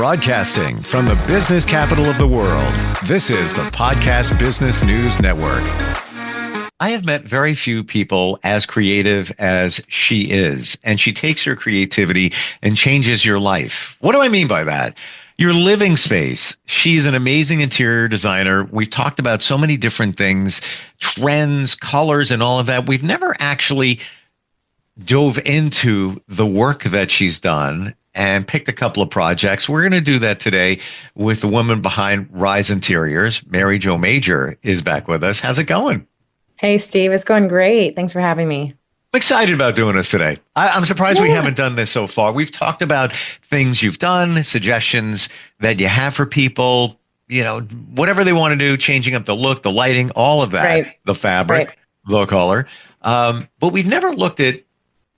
Broadcasting from the business capital of the world, this is the Podcast Business News Network. I have met very few people as creative as she is, and she takes her creativity and changes your life. What do I mean by that? Your living space. She's an amazing interior designer. We've talked about so many different things, trends, colors, and all of that. We've never actually dove into the work that she's done and picked a couple of projects. We're going to do that today with the woman behind Rise Interiors. MaryJo Major is back with us. How's it going? Hey, Steve. It's going great. Thanks for having me. I'm excited about doing this today. I'm surprised we haven't done this so far. We've talked about things you've done, suggestions that you have for people, you know, whatever they want to do, changing up the look, the lighting, all of that, right. The fabric, the color. But we've never looked at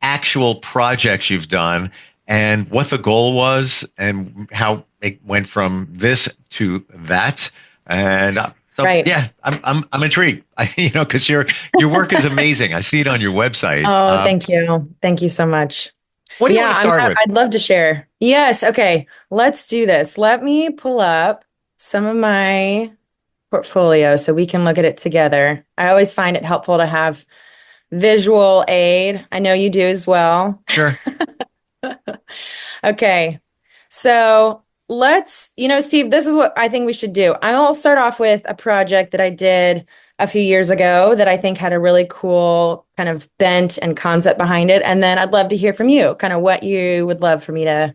actual projects you've done and what the goal was and how it went from this to that. And so, yeah, I'm intrigued, because your work is amazing. I see it on your website. Oh, thank you. Thank you so much. What do you want to start with? I'd love to share. Yes. Okay. Let's do this. Let me pull up some of my portfolio so we can look at it together. I always find it helpful to have visual aid. I know you do as well. Sure. Okay. So let's, Steve, this is what I think we should do. I'll start off with a project that I did a few years ago that I think had a really cool kind of bent and concept behind it. And then I'd love to hear from you, kind of what you would love for me to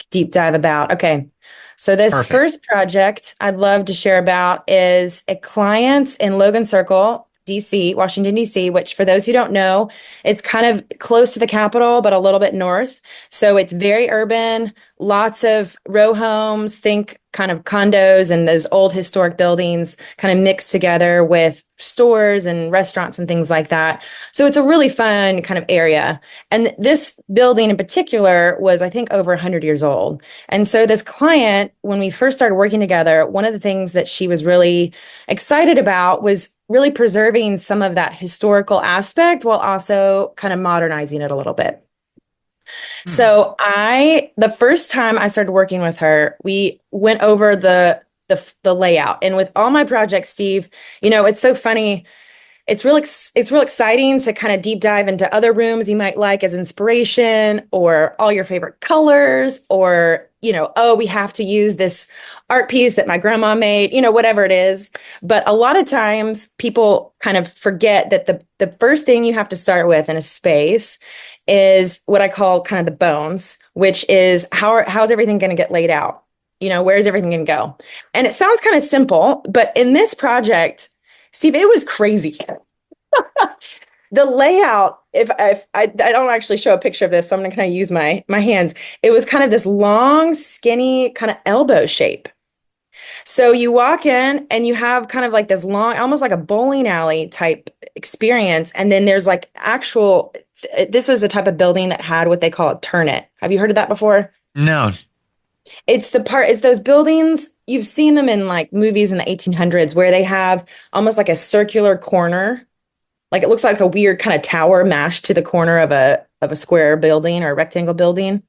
deep dive about. Okay. So this first project I'd love to share about is a client in Logan Circle, DC, Washington, DC, which for those who don't know, it's kind of close to the Capitol, but a little bit north. So it's very urban, lots of row homes, think kind of condos and those old historic buildings kind of mixed together with stores and restaurants and things like that. So it's a really fun kind of area. And this building in particular was, I think, over 100 years old. And so this client, when we first started working together, one of the things that she was really excited about was really preserving some of that historical aspect while also kind of modernizing it a little bit. So the first time I started working with her, we went over the layout. And with all my projects, Steve, it's so funny. It's real exciting to kind of deep dive into other rooms you might like as inspiration, or all your favorite colors, or, we have to use this art piece that my grandma made, whatever it is. But a lot of times people kind of forget that the first thing you have to start with in a space is what I call kind of the bones, which is how's everything going to get laid out? Where's everything going to go? And it sounds kind of simple, but in this project, Steve, it was crazy. The layout, if I don't actually show a picture of this, so I'm going to kind of use my hands. It was kind of this long, skinny kind of elbow shape. So you walk in and you have kind of like this long, almost like a bowling alley type experience. And then there's like this is a type of building that had what they call a turnet. Have you heard of that before? No. It's those buildings, you've seen them in like movies in the 1800s where they have almost like a circular corner. Like it looks like a weird kind of tower mashed to the corner of a square building or a rectangle building.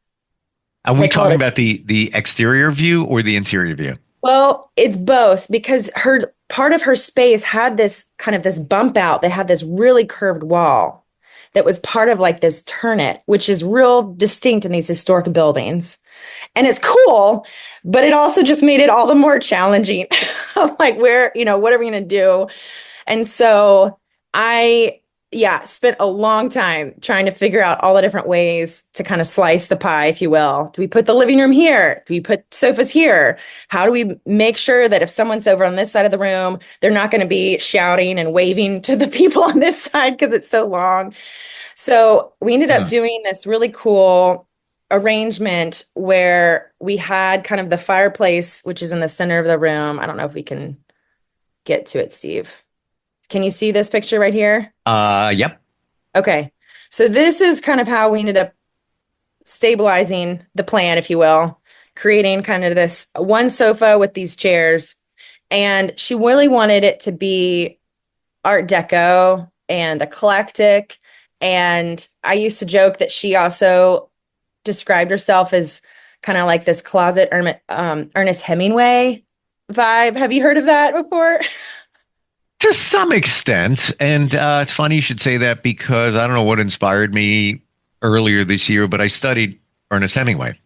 Are we talking about the exterior view or the interior view? Well, it's both, because part of her space had this bump out that had this really curved wall that was part of like this turnet, which is real distinct in these historic buildings. And it's cool, but it also just made it all the more challenging. Like what are we going to do? And so I spent a long time trying to figure out all the different ways to kind of slice the pie, if you will. Do we put the living room here? Do we put sofas here? How do we make sure that if someone's over on this side of the room, they're not going to be shouting and waving to the people on this side because it's so long? So we ended up doing this really cool arrangement where we had kind of the fireplace, which is in the center of the room. I don't know if we can get to it, Steve. Can you see this picture right here? Yep. Okay. So this is kind of how we ended up stabilizing the plan, if you will, creating kind of this one sofa with these chairs. And she really wanted it to be Art Deco and eclectic. And I used to joke that she also described herself as kind of like this closet Ernest Hemingway vibe. Have you heard of that before? To some extent. And it's funny you should say that because I don't know what inspired me earlier this year, but I studied Ernest Hemingway.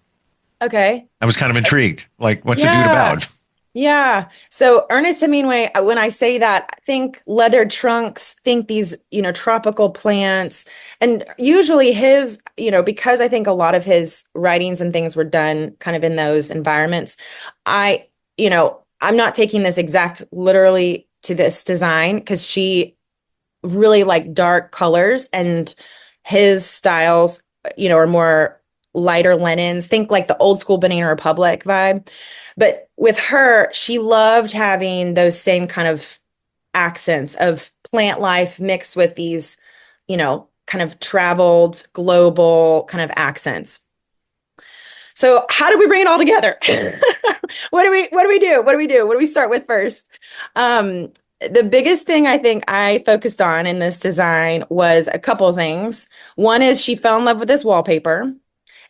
Okay. I was kind of intrigued. Like, what's the dude Yeah. about? Yeah. So Ernest Hemingway, when I say that, think leather trunks, think these, tropical plants. And usually because I think a lot of his writings and things were done kind of in those environments, I, I'm not taking this exact literally to this design because she really like dark colors and his styles, are more lighter linens. Think like the old school Banana Republic vibe. But with her, she loved having those same kind of accents of plant life mixed with these, kind of traveled global kind of accents. So how do we bring it all together? What do we do? What do we start with first? The biggest thing I think I focused on in this design was a couple of things. One is she fell in love with this wallpaper.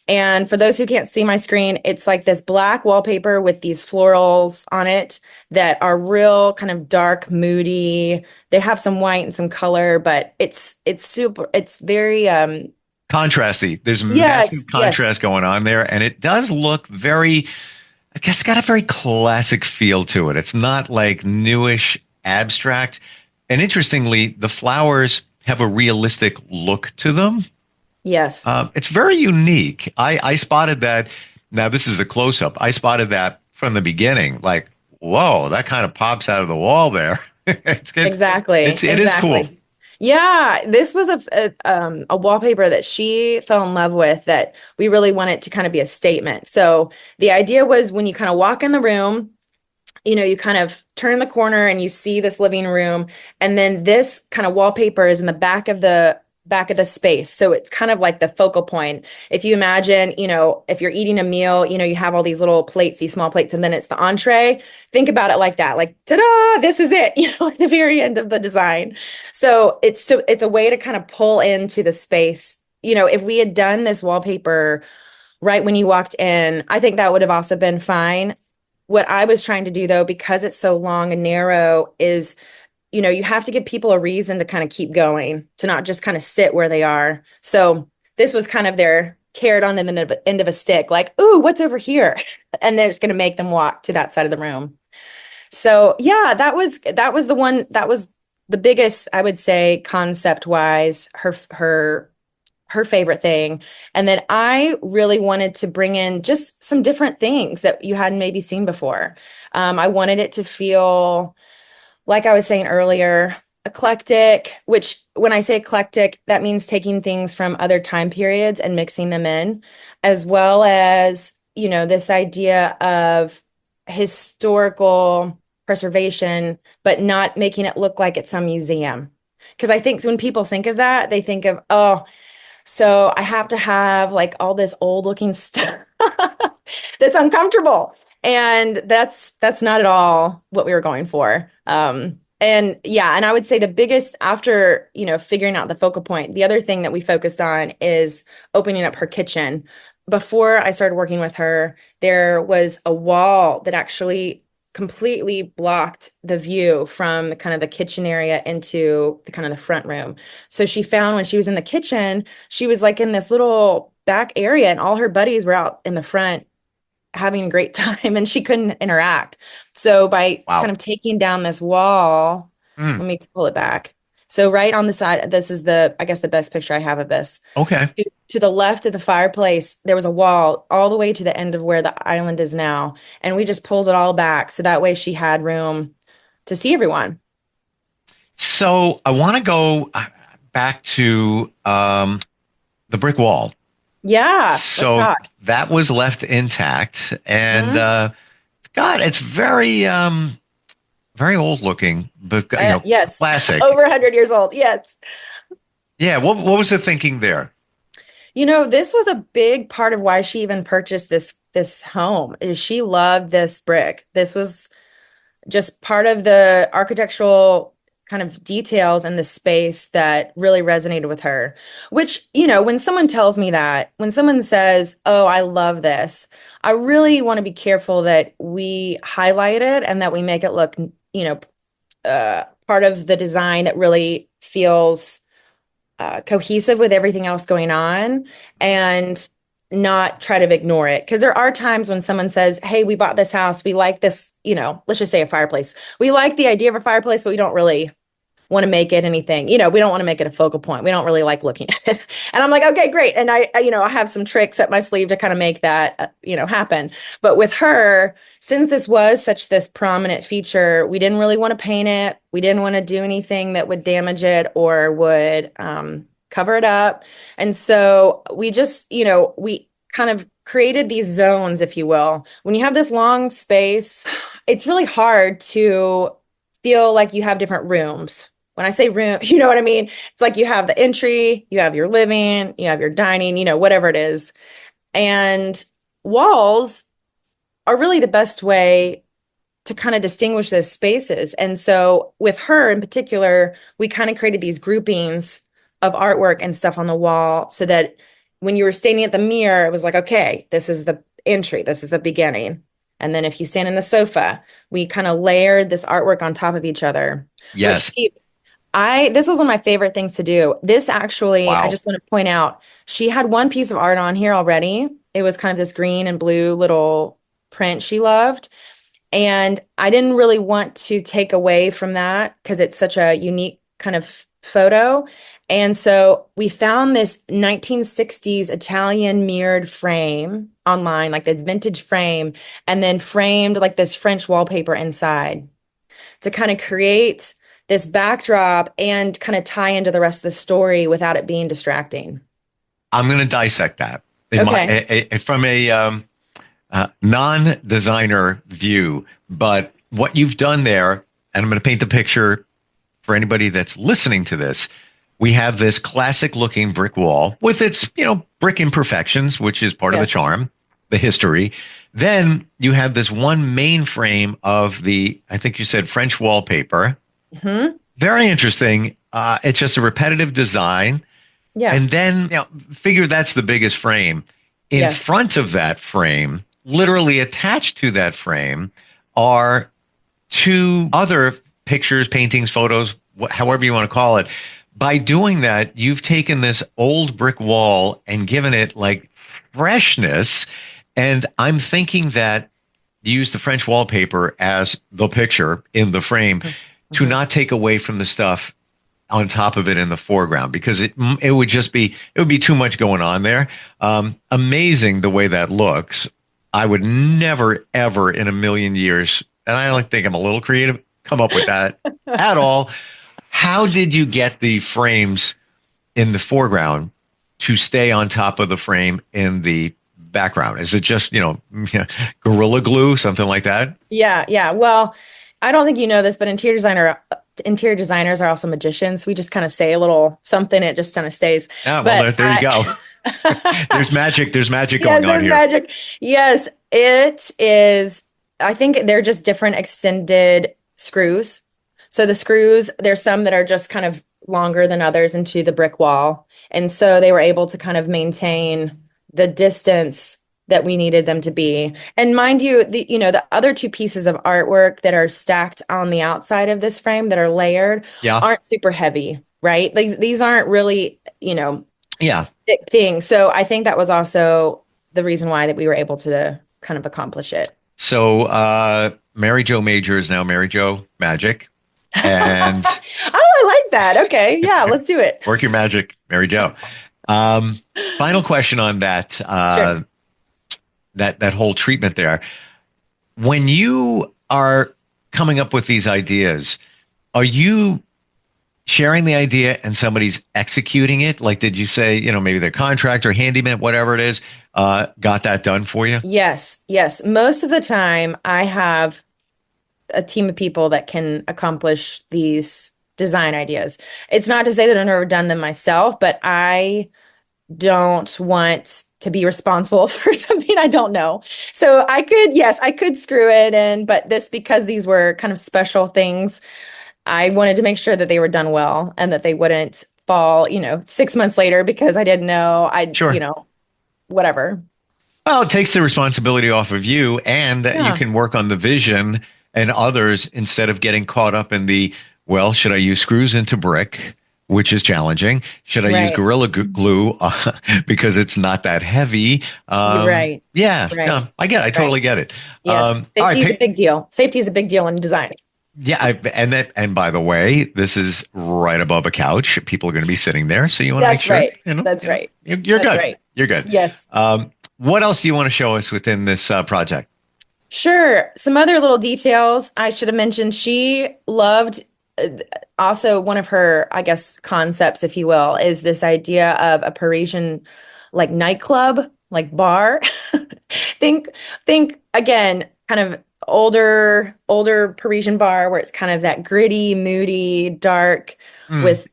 And for those who can't see my screen, it's like this black wallpaper with these florals on it that are real kind of dark, moody. They have some white and some color, but it's very Contrasty. There's massive yes. contrast going on there. And it does look very, I guess, got a very classic feel to it. It's not like newish abstract. And interestingly, the flowers have a realistic look to them. Yes. It's very unique. I spotted that. Now, this is a close up. I spotted that from the beginning. Like, whoa, that kind of pops out of the wall there. it's good. Exactly. It is cool. Exactly. Yeah, this was a wallpaper that she fell in love with that we really wanted to kind of be a statement. So the idea was when you kind of walk in the room, you kind of turn the corner and you see this living room, and then this kind of wallpaper is in the back of the space. So it's kind of like the focal point. If you imagine, if you're eating a meal, you have all these little plates, these small plates, and then it's the entree. Think about it like that, like, ta-da, this is it, at the very end of the design. So it's a way to kind of pull into the space. If we had done this wallpaper right when you walked in, I think that would have also been fine. What I was trying to do though, because it's so long and narrow, is you have to give people a reason to kind of keep going, to not just kind of sit where they are. So this was kind of their carrot on the end of a stick, like, ooh, what's over here? And they're just going to make them walk to that side of the room. So yeah, that was the biggest, I would say, concept wise, her favorite thing. And then I really wanted to bring in just some different things that you hadn't maybe seen before. I wanted it to feel, like I was saying earlier, eclectic, which when I say eclectic, that means taking things from other time periods and mixing them in, as well as, this idea of historical preservation, but not making it look like it's some museum. Because I think when people think of that, they think of, oh, so I have to have like all this old looking stuff that's uncomfortable. And that's not at all what we were going for. And yeah, and I would say the biggest after, figuring out the focal point, the other thing that we focused on is opening up her kitchen. Before I started working with her, there was a wall that actually completely blocked the view from the kind of the kitchen area into the kind of the front room. So she found when she was in the kitchen, she was like in this little back area and all her buddies were out in the front having a great time and she couldn't interact. So by kind Wow. of taking down this wall, Mm, let me pull it back. So right on the side, this is I guess the best picture I have of this. okay. To the left of the fireplace, there was a wall all the way to the end of where the island is now. And we just pulled it all back. So that way she had room to see everyone. So I want to go back to the brick wall. Yeah, let's So talk. that was left intact, and Mhm. God, it's very very old looking, but Yes, classic. over 100 years old. Yes. Yeah. What was the thinking there? This was a big part of why she even purchased this home is she loved this brick. This was just part of the architectural kind of details in the space that really resonated with her. Which, you know, when someone tells me that, when someone says, "Oh, I love this," I really want to be careful that we highlight it and that we make it look, you know, part of the design that really feels cohesive with everything else going on, and not try to ignore it. Because there are times when someone says, "Hey, we bought this house. We like this, you know, let's just say a fireplace. We like the idea of a fireplace, but we don't really want to make it anything, you know, we don't want to make it a focal point. We don't really like looking at it." And I'm like, okay, great. And you know, I have some tricks up my sleeve to kind of make that, you know, happen. But with her, since this was such this prominent feature, we didn't really want to paint it. We didn't want to do anything that would damage it or would cover it up. And so we just, you know, we kind of created these zones, if you will. When you have this long space, it's really hard to feel like you have different rooms. When I say room, you know what I mean? It's like you have the entry, you have your living, you have your dining, you know, whatever it is. And walls are really the best way to kind of distinguish those spaces. And so with her in particular, we kind of created these groupings of artwork and stuff on the wall so that when you were standing at the mirror, it was like, okay, this is the entry, this is the beginning. And then if you stand in the sofa, we kind of layered this artwork on top of each other. Yes. Which this was one of my favorite things to do. This actually, I Wow. just want to point out, she had one piece of art on here already. It was kind of this green and blue little print she loved. And I didn't really want to take away from that because it's such a unique kind of photo. And so we found this 1960s Italian mirrored frame online, like this vintage frame, and then framed like this French wallpaper inside to kind of create this backdrop and kind of tie into the rest of the story without it being distracting. I'm going to dissect that Okay. from a non-designer view. But what you've done there, and I'm going to paint the picture for anybody that's listening to this. We have this classic looking brick wall with its, you know, brick imperfections, which is part of the Yes. charm, the history. Then you have this one main frame of the, I think you said French wallpaper. Hmm. Very interesting. It's just a repetitive design. Yeah. And then, you know, figure that's the biggest frame. In Yes. front of that frame, literally attached to that frame, are two other pictures, paintings, photos, however you want to call it. By doing that, you've taken this old brick wall and given it like freshness. And I'm thinking that you use the French wallpaper as the picture in the frame to not take away from the stuff on top of it in the foreground, because it would be too much going on there. Amazing the way that looks. I would never, ever in a million years, and I only think I'm a little creative, come up with that at all. How did you get the frames in the foreground to stay on top of the frame in the background? Is it just, you know, Gorilla Glue, something like that? Yeah. Yeah. Well, I don't think you know this, but interior designers are also magicians. We just kind of say a little something, it just kind of stays. Yeah, well, But there you go. There's magic. There's magic yes, going on there's here. magic. Yes, it is. I think they're just different extended screws. So the screws, there's some that are just kind of longer than others into the brick wall. And so they were able to kind of maintain the distance that we needed them to be. And mind you, the other two pieces of artwork that are stacked on the outside of this frame that are layered Yeah. aren't super heavy, right? Like these aren't really, Yeah. big things. So I think that was also the reason why that we were able to kind of accomplish it. So MaryJo Major is now MaryJo Magic. And Oh, I like that. Okay. Yeah, let's do it. work your magic, MaryJo. Final question on that Sure. that whole treatment there. When you are coming up with these ideas, are you sharing the idea and somebody's executing it? Like, did you say, maybe the contractor, handyman, whatever it is, got that done for you? Yes. Yes. Most of the time, I have a team of people that can accomplish these design ideas. It's not to say that I've never done them myself, but I don't want to be responsible for something I don't know. So I could screw it in, but because these were kind of special things, I wanted to make sure that they were done well and that they wouldn't fall, 6 months later because I didn't know Sure. whatever. Well, it takes the responsibility off of you, and that you Yeah. can work on the vision and others instead of getting caught up in the, well, should I use screws into brick, which is challenging? Should I use Right. Gorilla Glue because it's not that heavy? You're right. Yeah, Right. no, I get it. I Right. totally get it. Yes. All right, Safety is a big deal. Safety is a big deal in design. yeah, and by the way, this is right above a couch. People are going to be sitting there, so you want to make That's sure right. That's right. you're That's good. right. You're good. Yes. What else do you want to show us within this project? Sure. Some other little details I should have mentioned. She loved also one of her, I guess, concepts, if you will, is this idea of a Parisian like nightclub, like bar. Think, think again, kind of older Parisian bar where it's kind of that gritty, moody, dark Hmm. with,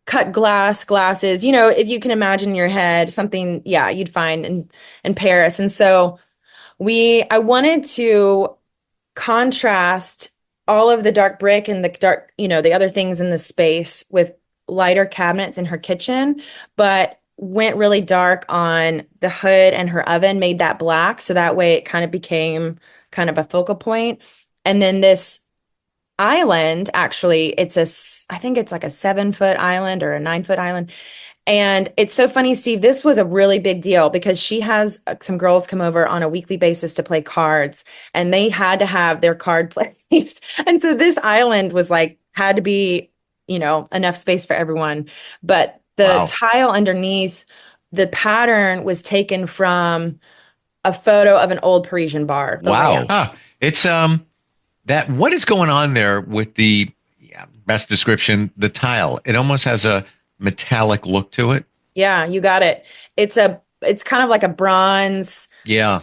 cut glasses. If you can imagine in your head something, yeah, you'd find in Paris. And so I wanted to contrast all of the dark brick and the dark, the other things in the space with lighter cabinets in her kitchen, but went really dark on the hood and her oven, made that black. So that way it kind of became kind of a focal point. And then this island, actually, I think it's like a 7-foot island or a 9-foot island. And it's so funny, Steve, this was a really big deal because she has some girls come over on a weekly basis to play cards, and they had to have their card placed. And so this island was like, had to be, enough space for everyone. But the Wow. tile underneath, the pattern was taken from a photo of an old Parisian bar, the Wow. layout. It's that what is going on there with the best description, the tile. It almost has a metallic look to it. Yeah, you got it. It's kind of like a bronze, Yeah.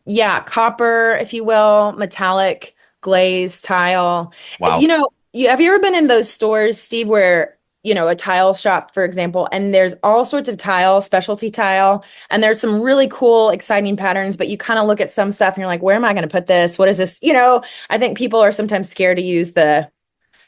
yeah, copper, if you will, metallic glaze tile. Wow. Have you ever been in those stores, Steve, where, a tile shop, for example, and there's all sorts of tile, specialty tile, and there's some really cool, exciting patterns, but you kind of look at some stuff and you're like, where am I going to put this? What is this? I think people are sometimes scared to use the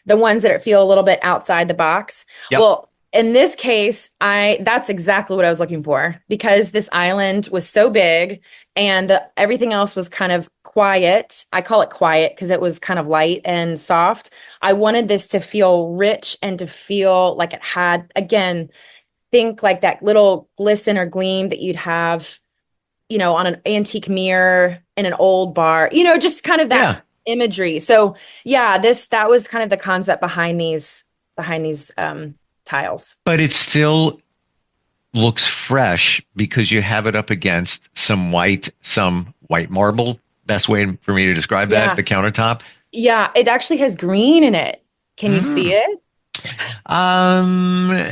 ones that feel a little bit outside the box. Yep. Well, in this case, that's exactly what I was looking for because this island was so big and everything else was kind of quiet. I call it quiet because it was kind of light and soft. I wanted this to feel rich and to feel like it had, again, think like that little glisten or gleam that you'd have, on an antique mirror in an old bar, just kind of Yeah. that imagery. So yeah, that was kind of the concept behind these tiles. But it still looks fresh because you have it up against some white marble. Best way for me to describe that, Yeah. the countertop. Yeah, it actually has green in it. Can you see Mm. it?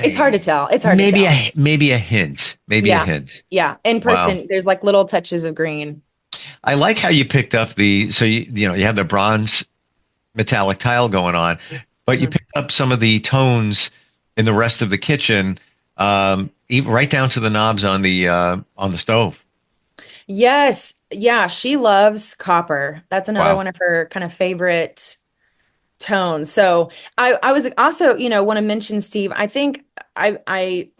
It's hard to tell. It's hard to maybe tell. maybe a hint. Maybe a Yeah. hint. Yeah. In Wow. person, there's like little touches of green. I like how you picked up so you have the bronze metallic tile going on, but you Mhm. picked up some of the tones in the rest of the kitchen, even right down to the knobs on the stove. Yes. Yeah, she loves copper. That's another Wow. one of her kind of favorite tone. So I was also, want to mention, Steve, I think I'm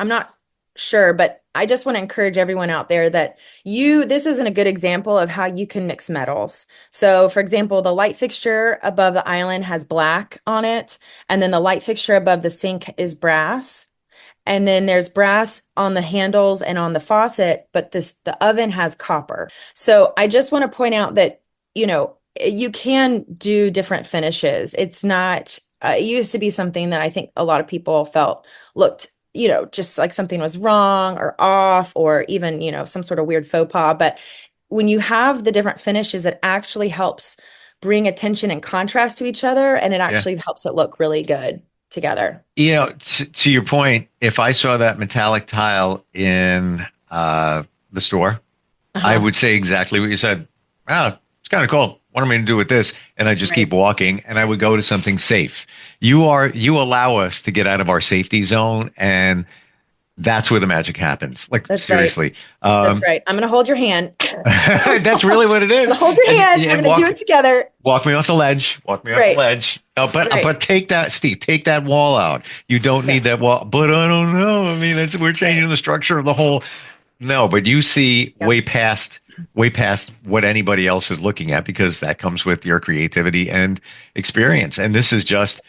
not sure, but I just want to encourage everyone out there that this isn't a good example of how you can mix metals. So for example, the light fixture above the island has black on it, and then the light fixture above the sink is brass. And then there's brass on the handles and on the faucet, but the oven has copper. So I just want to point out that, you can do different finishes. It's not, it used to be something that I think a lot of people felt looked, just like something was wrong or off or even, some sort of weird faux pas. But when you have the different finishes, it actually helps bring attention and contrast to each other. And it Yeah. actually helps it look really good together. To your point, if I saw that metallic tile in the store, I Uh-huh. would say exactly what you said. Wow, it's kind of cool. What am I going to do with this? And I just keep Right. walking, and I would go to something safe. You allow us to get out of our safety zone, and that's where the magic happens. Like, That's seriously. right. That's right. I'm going to hold your hand. That's really what it is. Hold your hand. We're going to do it together. Walk me off the ledge. Walk me off the ledge. But take that, Steve, take that wall out. You don't need that wall. But I don't know. I mean, we're changing the structure of the whole. No, but you see way past what anybody else is looking at, because that comes with your creativity and experience. And this is just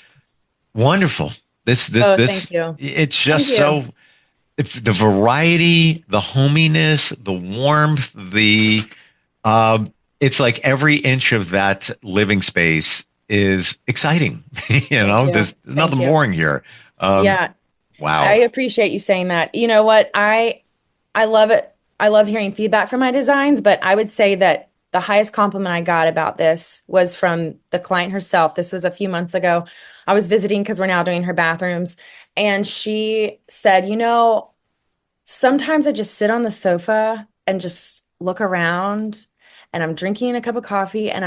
wonderful. Thank you. It's just so, the variety, the hominess, the warmth, it's like every inch of that living space is exciting. There's nothing boring here. Wow. I appreciate you saying that. You know what? I love it. I love hearing feedback from my designs, but I would say that the highest compliment I got about this was from the client herself. This was a few months ago. I was visiting because we're now doing her bathrooms. And she said, sometimes I just sit on the sofa and just look around, and I'm drinking a cup of coffee, and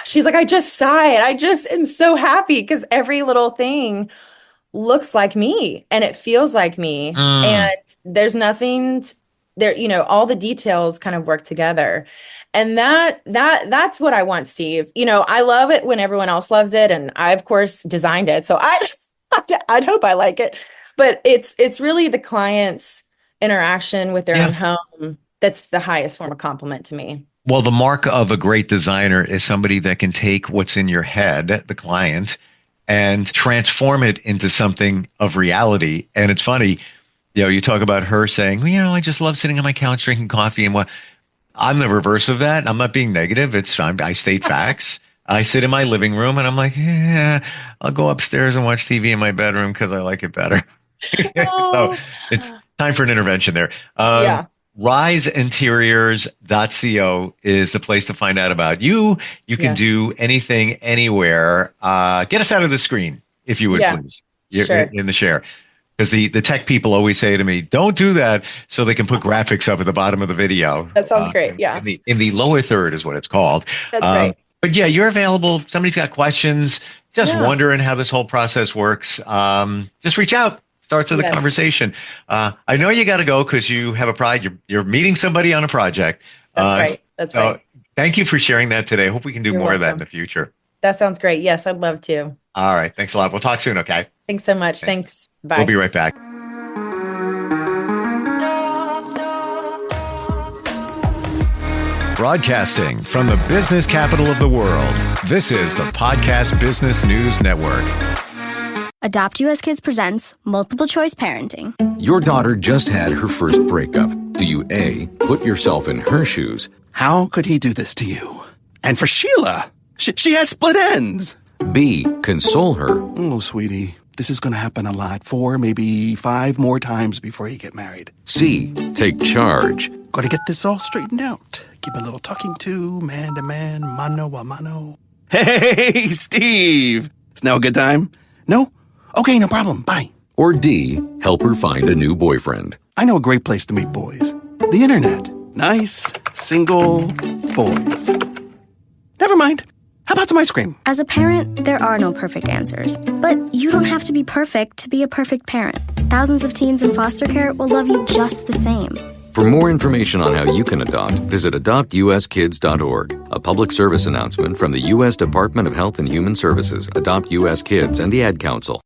she's like, I just sigh. I just am so happy because every little thing looks like me and it feels like me. And there's nothing there, all the details kind of work together. And that's what I want, Steve. I love it when everyone else loves it. And I, of course, designed it. So I'd hope I like it. But it's really the client's interaction with their own home that's the highest form of compliment to me. Well, the mark of a great designer is somebody that can take what's in your head, the client, and transform it into something of reality. And it's funny, you talk about her saying, I just love sitting on my couch drinking coffee and what. I'm the reverse of that. I'm not being negative. I state facts. I sit in my living room and I'm like, I'll go upstairs and watch TV in my bedroom because I like it better. So it's time for an intervention there. Riseinteriors.co is the place to find out about you. You can do anything, anywhere. Get us out of the screen, if you would, please. Sure. In the share. Because the tech people always say to me, don't do that, so they can put graphics up at the bottom of the video. That sounds great. Yeah. In the lower third is what it's called. That's right. But you're available. Somebody's got questions, just wondering how this whole process works. Just reach out. Starts with a conversation. I know you got to go because you have a project. You're meeting somebody on a project. That's right. That's right. Thank you for sharing that today. Hope we can do more of that in the future. That sounds great. Yes, I'd love to. All right. Thanks a lot. We'll talk soon. Okay. Thanks so much. Thanks. Bye. We'll be right back. Broadcasting from the business capital of the world, this is the Podcast Business News Network. Adopt US Kids presents Multiple Choice Parenting. Your daughter just had her first breakup. Do you A, put yourself in her shoes? How could he do this to you? And for Sheila, she has split ends. B, console her. Oh, sweetie, this is going to happen a lot. 4, maybe 5 more times before you get married. C, take charge. Got to get this all straightened out. Give a little talking to, man to man, mano a mano. Hey, Steve! Is now a good time? No? Okay, no problem. Bye. Or D, help her find a new boyfriend. I know a great place to meet boys. The internet. Nice, single boys. Never mind. How about some ice cream? As a parent, there are no perfect answers. But you don't have to be perfect to be a perfect parent. Thousands of teens in foster care will love you just the same. For more information on how you can adopt, visit adoptuskids.org. A public service announcement from the U.S. Department of Health and Human Services, Adopt U.S. Kids, and the Ad Council.